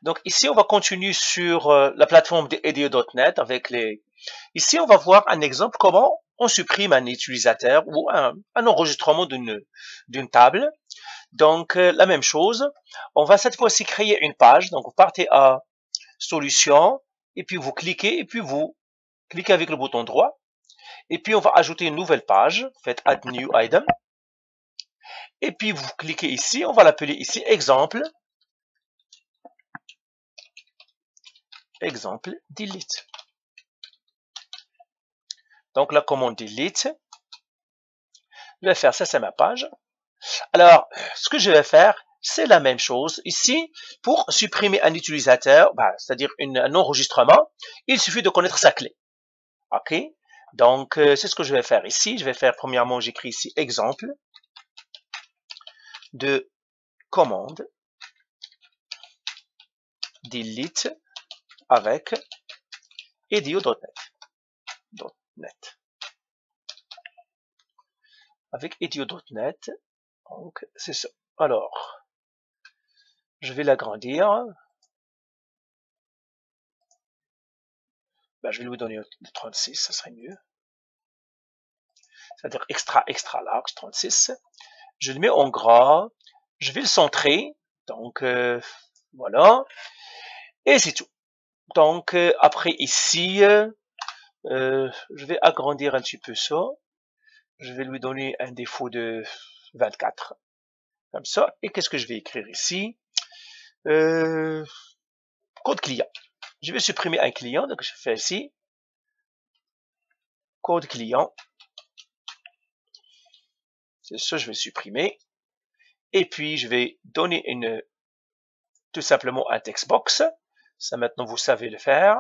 Donc ici, on va continuer sur la plateforme de EDU.net avec les... Ici, on va voir un exemple comment on supprime un utilisateur ou un enregistrement d'une table. Donc, la même chose. On va cette fois-ci créer une page. Donc, vous partez à Solutions et puis vous cliquez et puis vous cliquez avec le bouton droit. Et puis, on va ajouter une nouvelle page. Faites Add New Item. Et puis, vous cliquez ici. On va l'appeler ici Exemple. Exemple Delete. Donc, la commande Delete. Je vais faire ça, c'est ma page. Alors, ce que je vais faire, c'est la même chose. Ici, pour supprimer un utilisateur, c'est-à-dire un enregistrement, il suffit de connaître sa clé. OK? Donc, c'est ce que je vais faire ici. Je vais faire, premièrement, j'écris ici exemple de commande delete avec edu.net. Avec edu.net. Donc, c'est ça. Alors, je vais l'agrandir. Je vais lui donner 36, ça serait mieux. C'est-à-dire extra large, 36. Je le mets en gras. Je vais le centrer. Donc, voilà. Et c'est tout. Donc, après ici, je vais agrandir un petit peu ça. Je vais lui donner un défaut de 24. Comme ça. Et qu'est-ce que je vais écrire ici? Code client. Je vais supprimer un client. Donc, je fais ici. Code client. C'est ça, je vais supprimer. Et puis, je vais donner tout simplement un textbox. Ça, maintenant, vous savez le faire.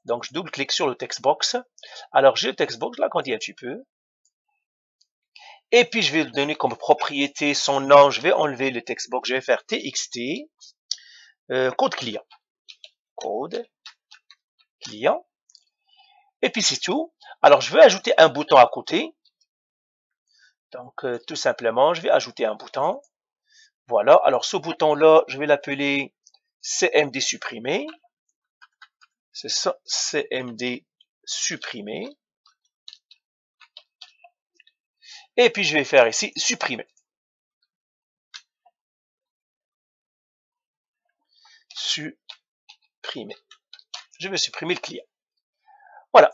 Donc, je double-clique sur le textbox. Alors, j'ai le textbox, je l'agrandis un petit peu. Et puis, je vais lui donner comme propriété son nom. Je vais enlever le textbox. Je vais faire txt, code client. Code client. Et puis, c'est tout. Alors, je vais ajouter un bouton à côté. Donc, tout simplement, je vais ajouter un bouton. Voilà. Alors, ce bouton-là, je vais l'appeler CMD supprimer. C'est ça, CMD supprimer. Et puis, je vais faire ici supprimer. Supprimer. Je vais supprimer le client. Voilà.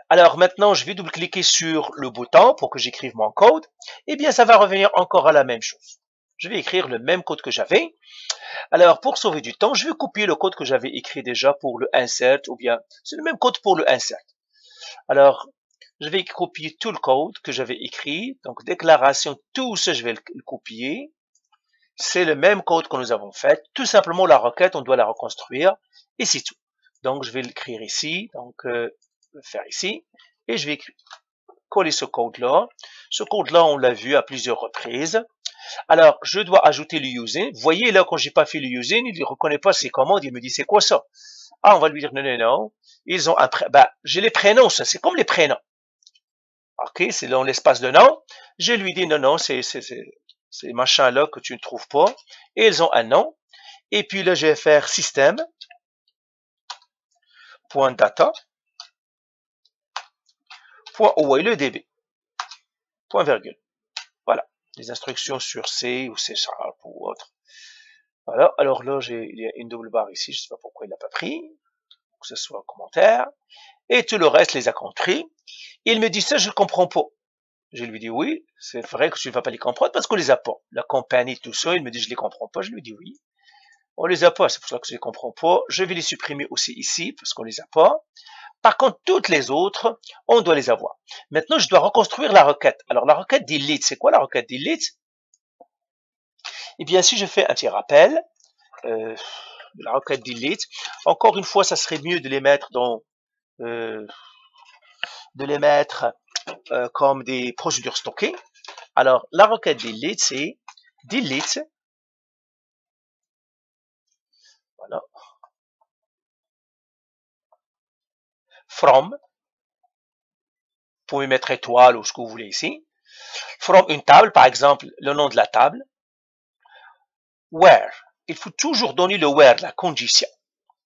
Alors maintenant, je vais double-cliquer sur le bouton pour que j'écrive mon code. Eh bien, ça va revenir encore à la même chose. Je vais écrire le même code que j'avais. Alors, pour sauver du temps, je vais copier le code que j'avais écrit déjà pour le insert, ou bien c'est le même code pour le insert. Alors, je vais copier tout le code que j'avais écrit. Donc, déclaration, tout ça, je vais le copier. C'est le même code que nous avons fait. Tout simplement, la requête, on doit la reconstruire. Et c'est tout. Donc, je vais l'écrire ici. Donc, le faire ici. Et je vais coller ce code-là. Ce code-là, on l'a vu à plusieurs reprises. Alors, je dois ajouter le using. Vous voyez, là, quand j'ai pas fait le using, il ne reconnaît pas ses commandes. Il me dit, c'est quoi ça? Ah, on va lui dire, non, non, non. Ils ont un j'ai les prénoms, ça. C'est comme les prénoms. OK, c'est dans l'espace de nom. Je lui dis, non, non, c'est ces machins-là que tu ne trouves pas. Et ils ont un nom. Et puis là, je vais faire système. .data. .oildb. Point virgule. Voilà. Les instructions sur C ou C# ou autre. Voilà. Alors là, il y a une double barre ici. Je ne sais pas pourquoi il n'a pas pris. Que ce soit en commentaire. Et tout le reste les a compris. Il me dit ça, je ne comprends pas. Je lui dis oui, c'est vrai que tu ne vas pas les comprendre parce qu'on les a pas. La compagnie, tout ça, il me dit je les comprends pas. Je lui dis oui. On les a pas, c'est pour ça que je les comprends pas. Je vais les supprimer aussi ici parce qu'on les a pas. Par contre, toutes les autres, on doit les avoir. Maintenant, je dois reconstruire la requête. Alors, la requête delete, c'est quoi la requête delete? Eh bien, si je fais un petit rappel de la requête delete, encore une fois, ça serait mieux de les mettre dans comme des procédures stockées. Alors, la requête delete, c'est delete. Voilà. From. Vous pouvez mettre étoile ou ce que vous voulez ici. From une table, par exemple, le nom de la table. Where. il faut toujours donner le where, la condition.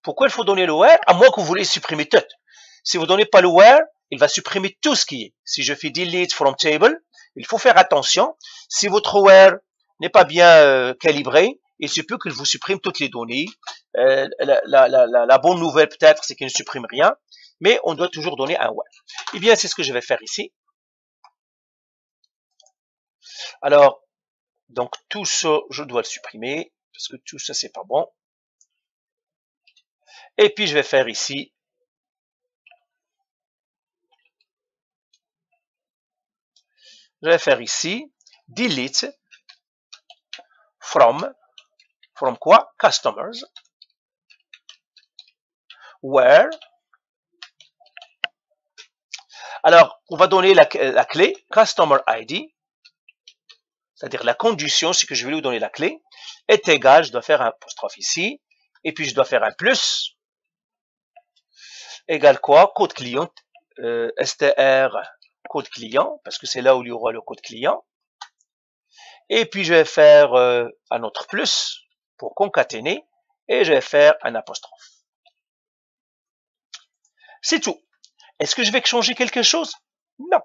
Pourquoi il faut donner le where? À moins que vous voulez supprimer tout. Si vous ne donnez pas le where, il va supprimer tout ce qui est. Si je fais delete from table, il faut faire attention. Si votre where n'est pas bien calibré, il se peut qu'il vous supprime toutes les données. La bonne nouvelle peut-être, c'est qu'il ne supprime rien, mais on doit toujours donner un where. Eh bien, c'est ce que je vais faire ici. Alors, donc tout ça, je dois le supprimer, parce que tout ça, c'est pas bon. Et puis, je vais faire ici, delete from quoi? Customers, where. Alors, on va donner la clé, customer ID, c'est-à-dire la condition, c'est que je vais lui donner la clé, est égal, je dois faire un apostrophe ici, et puis je dois faire un plus, égal quoi? Code client, str, code client, parce que c'est là où il y aura le code client. Et puis je vais faire un autre plus pour concaténer, et je vais faire un apostrophe. C'est tout. Est-ce que je vais changer quelque chose? Non.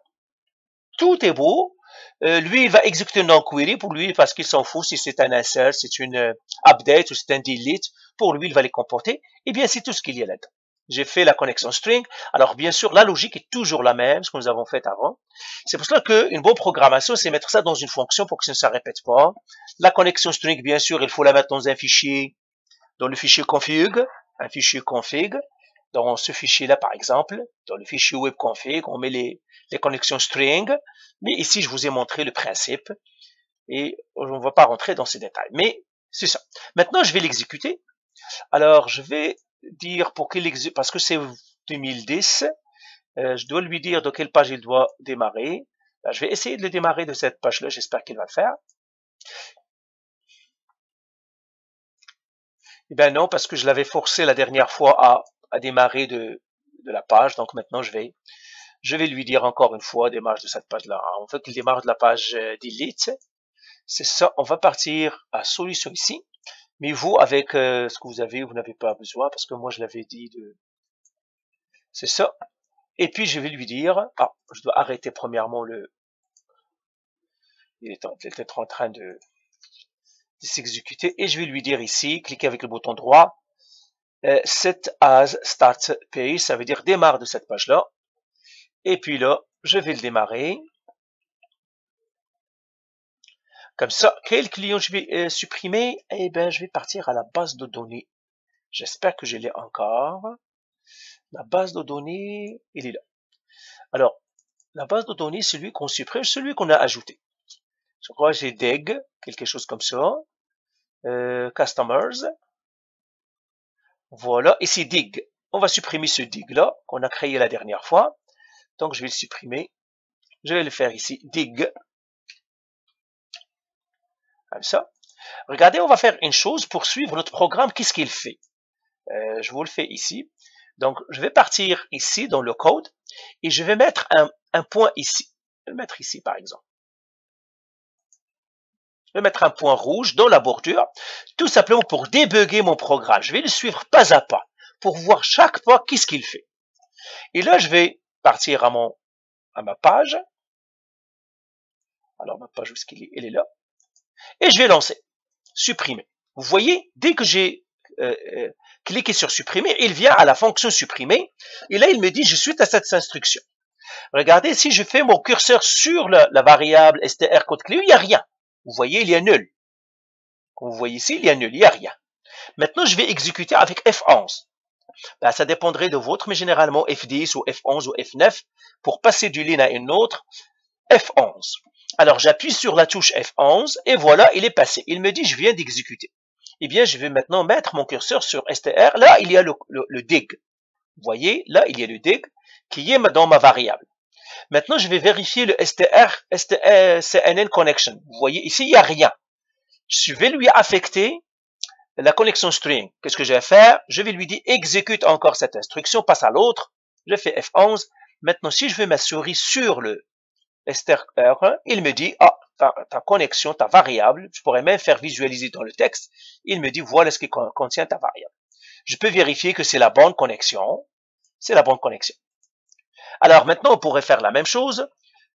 Tout est beau. Lui, il va exécuter non-query pour lui parce qu'il s'en fout si c'est un insert, c'est une update ou c'est un delete. Pour lui, il va les comporter. Eh bien, c'est tout ce qu'il y a là-dedans. J'ai fait la connexion string. Alors, bien sûr, la logique est toujours la même, ce que nous avons fait avant. C'est pour cela qu'une bonne programmation, c'est mettre ça dans une fonction pour que ça ne se répète pas. La connexion string, bien sûr, il faut la mettre dans un fichier, dans le fichier config, un fichier config. Dans ce fichier-là, par exemple, dans le fichier webconfig, on met les connexions string. Mais ici, je vous ai montré le principe et on ne va pas rentrer dans ces détails. Mais c'est ça. Maintenant, je vais l'exécuter. Alors, je vais dire pour qu'il exécute, parce que c'est 2010, je dois lui dire de quelle page il doit démarrer. Là, je vais essayer de le démarrer de cette page-là. J'espère qu'il va le faire. Eh bien non, parce que je l'avais forcé la dernière fois à démarrer de la page. Donc maintenant, je vais lui dire encore une fois, démarre de cette page-là. On veut qu'il démarre de la page delete. C'est ça, on va partir à solution ici. Mais vous, avec ce que vous avez, vous n'avez pas besoin, parce que moi, je l'avais dit de... C'est ça. Et puis, je vais lui dire... Ah, je dois arrêter premièrement le... Il était en train de s'exécuter. Et je vais lui dire ici, cliquez avec le bouton droit, set as start page, ça veut dire démarre de cette page-là. Et puis là, je vais le démarrer. Comme ça, quel client je vais supprimer? Eh bien, je vais partir à la base de données. J'espère que je l'ai encore. La base de données, il est là. Alors, la base de données, celui qu'on supprime, celui qu'on a ajouté. Je crois que j'ai dig, quelque chose comme ça. Customers. Voilà, ici dig. On va supprimer ce dig-là qu'on a créé la dernière fois. Donc, je vais le supprimer. Je vais le faire ici, dig. Comme ça. Regardez, on va faire une chose pour suivre notre programme. Qu'est-ce qu'il fait? Je vous le fais ici. Donc, je vais partir ici dans le code et je vais mettre un point ici. Je vais le mettre ici, par exemple. Je vais mettre un point rouge dans la bordure, tout simplement pour débugger mon programme. Je vais le suivre pas à pas pour voir chaque pas qu'est-ce qu'il fait. Et là, je vais partir à ma page. Alors, ma page, où est-ce qu'elle est? Elle est là. Et je vais lancer. Supprimer. Vous voyez, dès que j'ai cliqué sur supprimer, il vient à la fonction supprimer. Et là, il me dit, je suis à cette instruction. Regardez, si je fais mon curseur sur la variable str code clé, il n'y a rien. Vous voyez, il y a nul. Comme vous voyez ici, il y a nul, il n'y a rien. Maintenant, je vais exécuter avec F11. Ben, ça dépendrait de votre, mais généralement F10 ou F11 ou F9. Pour passer d'une ligne à une autre, F11. Alors, j'appuie sur la touche F11 et voilà, il est passé. Il me dit, je viens d'exécuter. Eh bien, je vais maintenant mettre mon curseur sur str. Là, il y a le dig. Vous voyez, là, il y a le dig qui est dans ma variable. Maintenant, je vais vérifier le CNN connection. Vous voyez, ici, il n'y a rien. Je vais lui affecter la connexion string. Qu'est-ce que je vais faire? Je vais lui dire, exécute encore cette instruction, passe à l'autre. Je fais F11. Maintenant, si je veux ma souris sur le str, il me dit, ah, ta connexion, ta variable. Je pourrais même faire visualiser dans le texte. Il me dit, voilà ce qui contient ta variable. Je peux vérifier que c'est la bonne connexion. C'est la bonne connexion. Alors maintenant, on pourrait faire la même chose.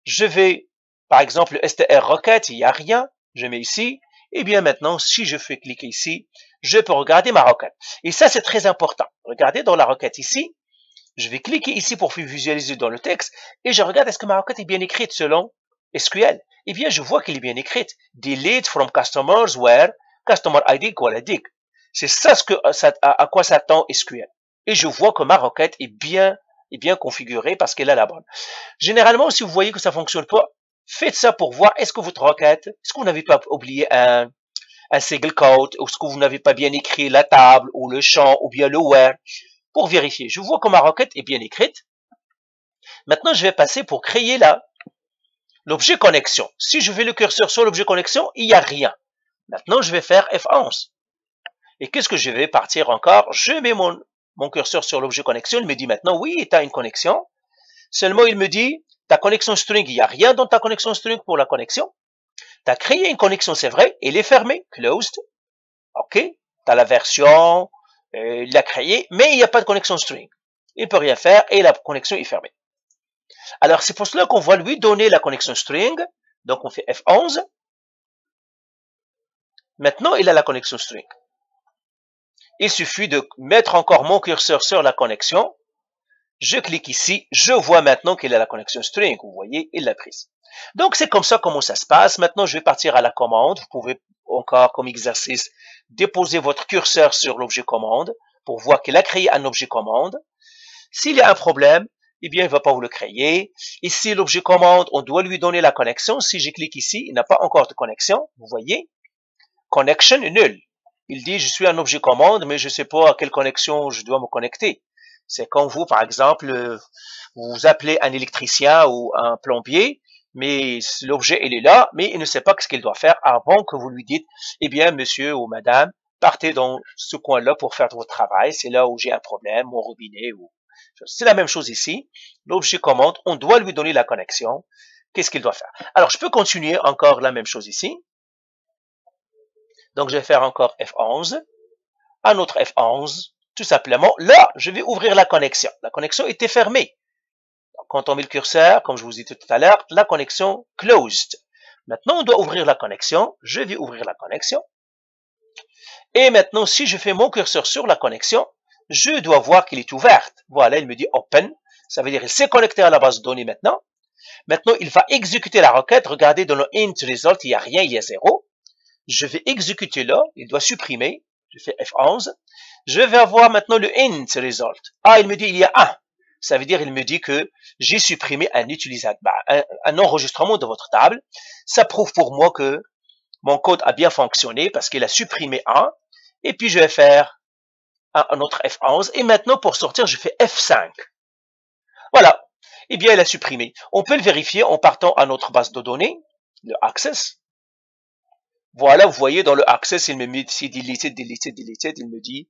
Je vais, par exemple, le str requête, il n'y a rien. Je mets ici. Et bien maintenant, si je fais cliquer ici, je peux regarder ma requête. Et ça, c'est très important. Regardez dans la requête ici. Je vais cliquer ici pour visualiser dans le texte. Et je regarde est-ce que ma requête est bien écrite selon SQL. Eh bien, je vois qu'elle est bien écrite. Delete from customers where customer ID equal à dig. C'est ça, à quoi s'attend SQL. Et je vois que ma requête est bien configurée parce qu'elle a la bonne. Généralement, si vous voyez que ça fonctionne pas, faites ça pour voir est-ce que votre requête, est-ce que vous n'avez pas oublié un single quote, ou est-ce que vous n'avez pas bien écrit la table, ou le champ, ou bien le where, pour vérifier. Je vois que ma requête est bien écrite. Maintenant, je vais passer pour créer l'objet connexion. Si je fais le curseur sur l'objet connexion, il n'y a rien. Maintenant, je vais faire F11. Et qu'est-ce que je vais partir encore? Je mets mon curseur sur l'objet connexion. Il me dit maintenant, oui, tu as une connexion. Seulement, il me dit, ta connexion string, il n'y a rien dans ta connexion string pour la connexion. Tu as créé une connexion, c'est vrai, elle est fermée, closed. OK, tu as la version, il l'a créée, mais il n'y a pas de connexion string. Il ne peut rien faire et la connexion est fermée. Alors, c'est pour cela qu'on va lui donner la connexion string. Donc, on fait F11. Maintenant, il a la connexion string. Il suffit de mettre encore mon curseur sur la connexion. Je clique ici. Je vois maintenant qu'il a la connexion string. Vous voyez, il l'a prise. Donc, c'est comme ça comment ça se passe. Maintenant, je vais partir à la commande. Vous pouvez encore, comme exercice, déposer votre curseur sur l'objet commande pour voir qu'il a créé un objet commande. S'il y a un problème, eh bien, il ne va pas vous le créer. Ici, l'objet commande, on doit lui donner la connexion. Si je clique ici, il n'a pas encore de connexion. Vous voyez, connection nul. Il dit, je suis un objet commande, mais je ne sais pas à quelle connexion je dois me connecter. C'est comme vous, par exemple, vous appelez un électricien ou un plombier, mais l'objet, il est là, mais il ne sait pas ce qu'il doit faire avant que vous lui dites, eh bien, monsieur ou madame, partez dans ce coin-là pour faire votre travail. C'est là où j'ai un problème, mon robinet. C'est la même chose ici. L'objet commande, on doit lui donner la connexion. Qu'est-ce qu'il doit faire? Alors, je peux continuer encore la même chose ici. Donc, je vais faire encore F11, un autre F11, tout simplement. Là, je vais ouvrir la connexion. La connexion était fermée. Donc, quand on met le curseur, comme je vous ai dit tout à l'heure, la connexion closed. Maintenant, on doit ouvrir la connexion. Je vais ouvrir la connexion. Et maintenant, si je fais mon curseur sur la connexion, je dois voir qu'il est ouverte. Voilà, il me dit open. Ça veut dire qu'il s'est connecté à la base de données maintenant. Maintenant, il va exécuter la requête. Regardez, dans le int result, il n'y a rien, il y a 0. Je vais exécuter là, il doit supprimer. Je fais F11. Je vais avoir maintenant le int result. Ah, il me dit il y a 1. Ça veut dire il me dit que j'ai supprimé un utilisateur, un enregistrement de votre table. Ça prouve pour moi que mon code a bien fonctionné parce qu'il a supprimé 1. Et puis je vais faire un autre F11. Et maintenant pour sortir, je fais F5. Voilà. Eh bien, il a supprimé. On peut le vérifier en partant à notre base de données, le access. Voilà, vous voyez, dans le access, il me met ici deleted, deleted, deleted. Il me dit,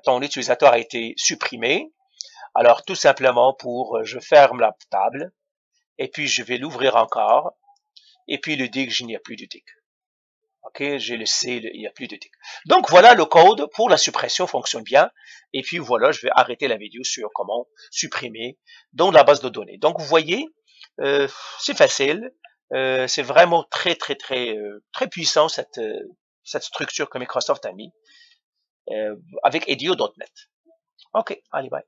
ton utilisateur a été supprimé. Alors, tout simplement je ferme la table. Et puis, je vais l'ouvrir encore. Et puis, le dig, il n'y a plus de dig. OK, j'ai le C, il n'y a plus de dig. Donc, voilà, le code pour la suppression fonctionne bien. Et puis, voilà, je vais arrêter la vidéo sur comment supprimer dans la base de données. Donc, vous voyez, c'est facile. C'est vraiment très puissant cette structure que Microsoft a mis avec Edio.NET. OK, allez, bye.